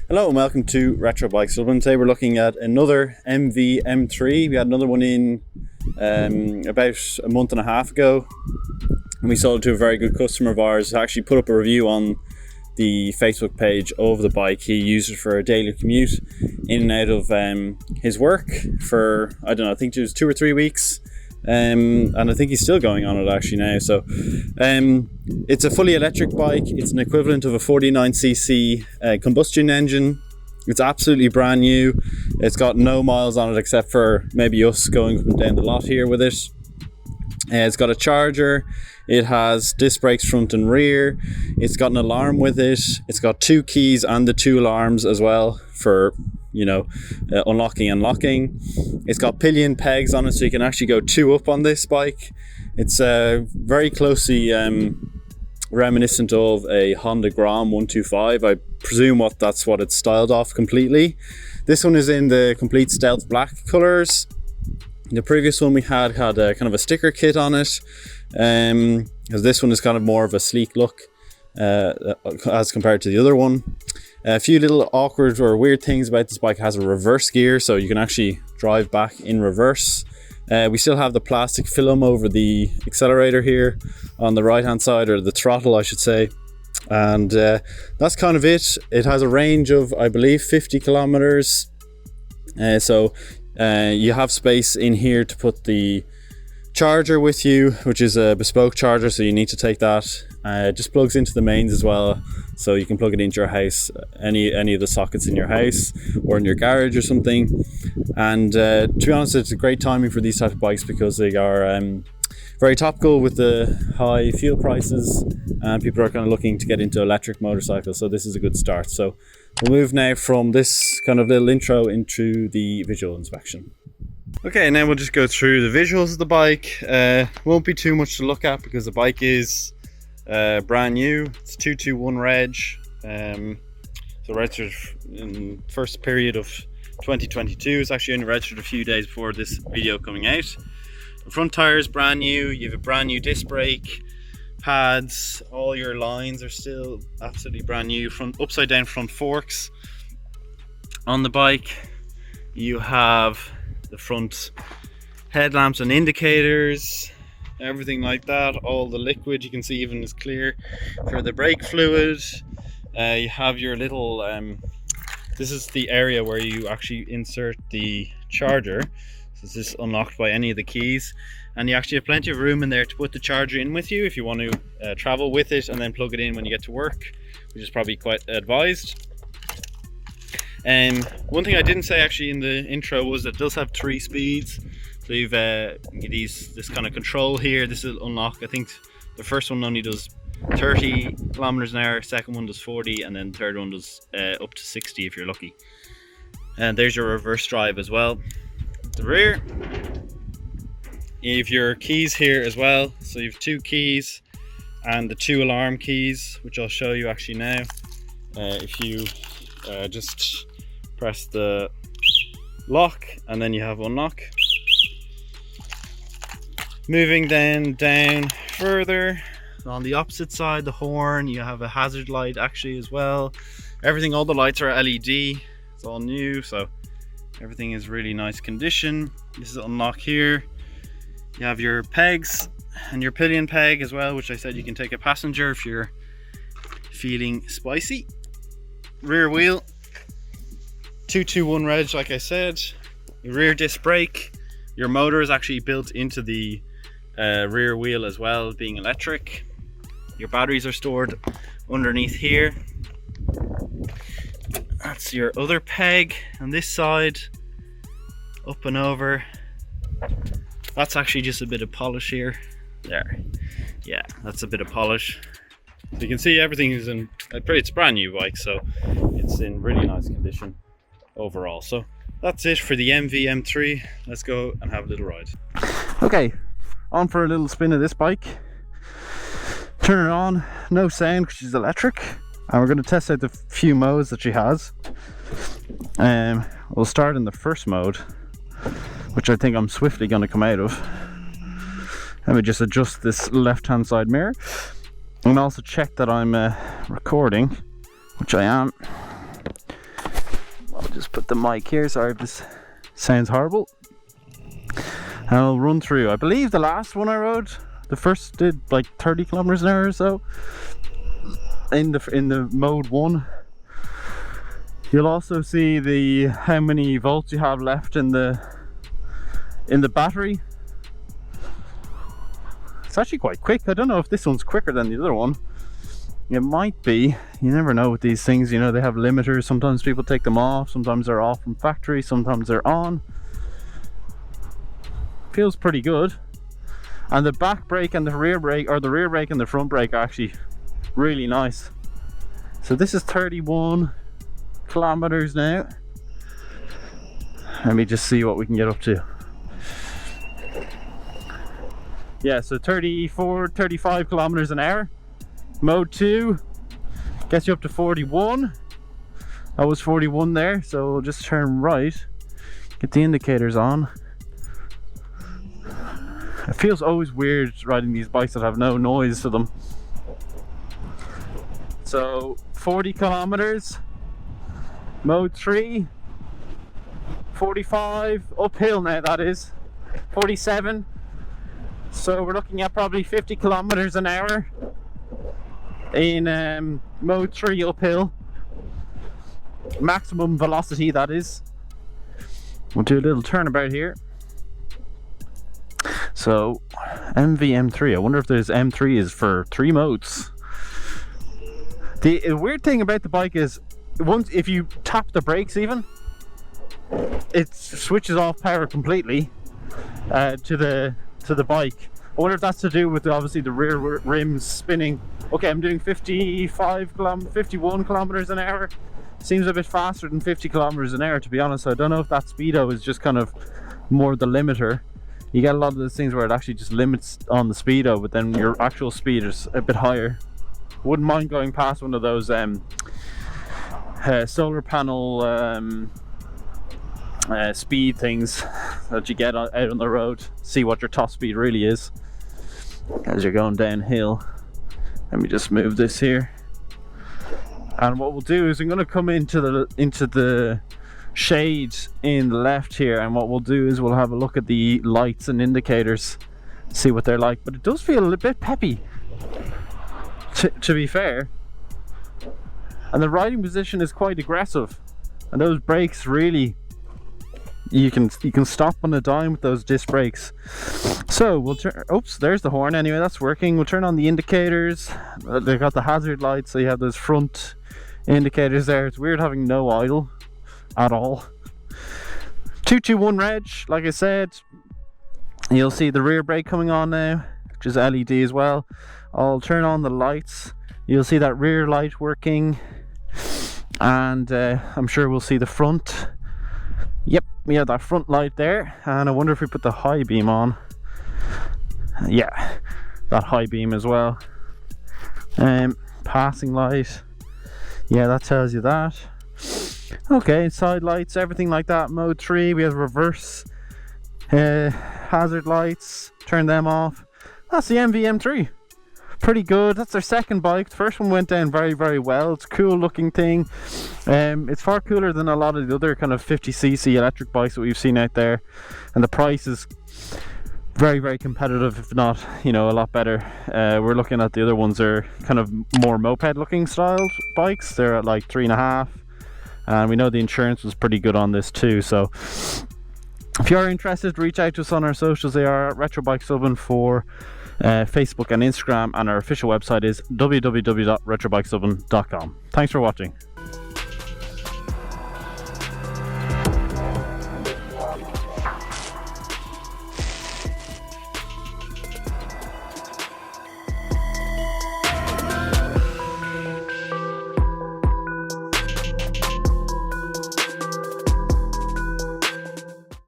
Hello and welcome to Retro Bikes Dublin. Today we're looking at another MV M3. We had another one in about a month and a half ago, and we sold it to a very good customer of ours who actually put up a review on the Facebook page of the bike. He used it for a daily commute in and out of his work for, I don't know, I think it was 2 or 3 weeks. And I think he's still going on it actually now. So it's a fully electric bike. It's an equivalent of a 49cc combustion engine. It's absolutely brand new. It's got no miles on it except for maybe us going up and down the lot here with it. It's got a charger. It has disc brakes front and rear. It's got an alarm with it. It's got 2 keys and the 2 alarms as well for, you know, unlocking and locking. It's got pillion pegs on it, so you can actually go 2 up on this bike. It's very closely reminiscent of a Honda Gram 125. I presume that's what it's styled off completely. This one is in the complete stealth black colors. The previous one we had a kind of a sticker kit on it, because this one is kind of more of a sleek look as compared to the other one. A few little awkward or weird things about this bike: it has a reverse gear, so you can actually drive back in reverse. We still have the plastic film over the accelerator here on the right hand side, or the throttle I should say, and that's kind of it. It has a range of, I believe, 50 kilometers, so you have space in here to put the charger with you, which is a bespoke charger, so you need to take that. It just plugs into the mains as well, so you can plug it into your house, any of the sockets in your house or in your garage or something. And to be honest, it's a great timing for these type of bikes because they are very topical with the high fuel prices, and people are kind of looking to get into electric motorcycles, so this is a good start. So we'll move now from this kind of little intro into the visual inspection. Okay, now we'll just go through the visuals of the bike. Won't be too much to look at because the bike is brand new. It's 221 reg, so registered in first period of 2022. It's actually only registered a few days before this video coming out. The front tire is brand new. You have a brand new disc brake, pads, all your lines are still absolutely brand new. Front upside down front forks on the bike. You have the front headlamps and indicators, everything like that. All the liquid you can see even is clear for the brake fluid. You have your little this is the area where you actually insert the charger. So this is unlocked by any of the keys, and you actually have plenty of room in there to put the charger in with you if you want to travel with it and then plug it in when you get to work, which is probably quite advised. One thing I didn't say actually in the intro was that it does have 3 speeds. So you've this kind of control here. This will unlock, I think the first one only does 30 kilometers an hour, second one does 40, and then the third one does up to 60 if you're lucky. And there's your reverse drive as well. The rear, you have your keys here as well. So you have 2 keys and the 2 alarm keys, which I'll show you actually now. If you just press the lock and then you have unlock. Moving then down further, on the opposite side, the horn, you have a hazard light actually as well. Everything, all the lights are LED. It's all new, so everything is really nice condition. This is unlock here. You have your pegs and your pillion peg as well, which I said you can take a passenger if you're feeling spicy. Rear wheel, 221 reg, like I said. Your rear disc brake. Your motor is actually built into the rear wheel as well, being electric. Your batteries are stored underneath here. That's your other peg on this side, up and over. That's actually just a bit of polish here. There, yeah, that's a bit of polish. So you can see everything is in, it's a brand new bike, so it's in really nice condition overall. So that's it for the MV M3. Let's go and have a little ride. Okay, on for a little spin of this bike. Turn it on, no sound because she's electric, and we're going to test out the few modes that she has. We'll start in the first mode, which I think I'm swiftly going to come out of. Let me just adjust this left hand side mirror and also check that I'm recording, which I am. just put the mic here. Sorry if this sounds horrible. And I'll run through. I believe the last one I rode, the first did like 30 kilometers an hour or so in the mode 1. You'll also see the how many volts you have left in the battery. It's actually quite quick. I don't know if this one's quicker than the other one. It might be. You never know with these things, you know, they have limiters. Sometimes people take them off, sometimes they're off from factory, sometimes they're on. Feels pretty good. And the back brake and the rear brake, or the rear brake and the front brake, are actually really nice. So this is 31 kilometers now. Let me just see what we can get up to. Yeah, so 35 kilometers an hour. Mode 2 gets you up to 41. That was 41 there, so we'll just turn right, get the indicators on. It feels always weird riding these bikes that have no noise to them. So 40 kilometers, mode 3, 45, uphill now that is, 47. So we're looking at probably 50 kilometers an hour in mode 3 uphill. Maximum velocity, that is. We'll do a little turnabout here. So MV M3, I wonder if there's M3 is for 3 modes. The weird thing about the bike is once if you tap the brakes even, it switches off power completely to the bike. I wonder if that's to do with obviously the rear rims spinning. Okay, I'm doing 51 kilometers an hour. Seems a bit faster than 50 kilometers an hour, to be honest. I don't know if that speedo is just kind of more the limiter. You get a lot of those things where it actually just limits on the speedo, but then your actual speed is a bit higher. Wouldn't mind going past one of those solar panel speed things that you get out on the road. See what your top speed really is as you're going downhill. Let me just move this here. And what we'll do is I'm going to come into the shade in the left here, and what we'll do is we'll have a look at the lights and indicators, see what they're like. But it does feel a little bit peppy, to be fair. And the riding position is quite aggressive, and those brakes really, you can stop on a dime with those disc brakes. So we'll turn, oops, there's the horn. Anyway, that's working. We'll turn on the indicators. They've got the hazard lights, so you have those front indicators there. It's weird having no idle at all. 221 reg, like I said. You'll see the rear brake coming on now, which is LED as well. I'll turn on the lights. You'll see that rear light working, and I'm sure we'll see the front. Yep, we have that front light there, and I wonder if we put the high beam on. Yeah, that high beam as well. Passing light, yeah, that tells you that. Okay, side lights, everything like that. Mode 3, we have reverse hazard lights, turn them off. That's the MV M3. Pretty good. That's our second bike. The first one went down very, very well. It's a cool looking thing. It's far cooler than a lot of the other kind of 50cc electric bikes that we've seen out there, and the price is very, very competitive, if not, you know, a lot better. We're looking at the other ones are kind of more moped looking styled bikes. They're at like 3.5, and we know the insurance was pretty good on this too. So if you're interested, reach out to us on our socials. They are at Retro Bikes Dublin for Facebook and Instagram, and our official website is www.retrobikesdublin.com. Thanks for watching.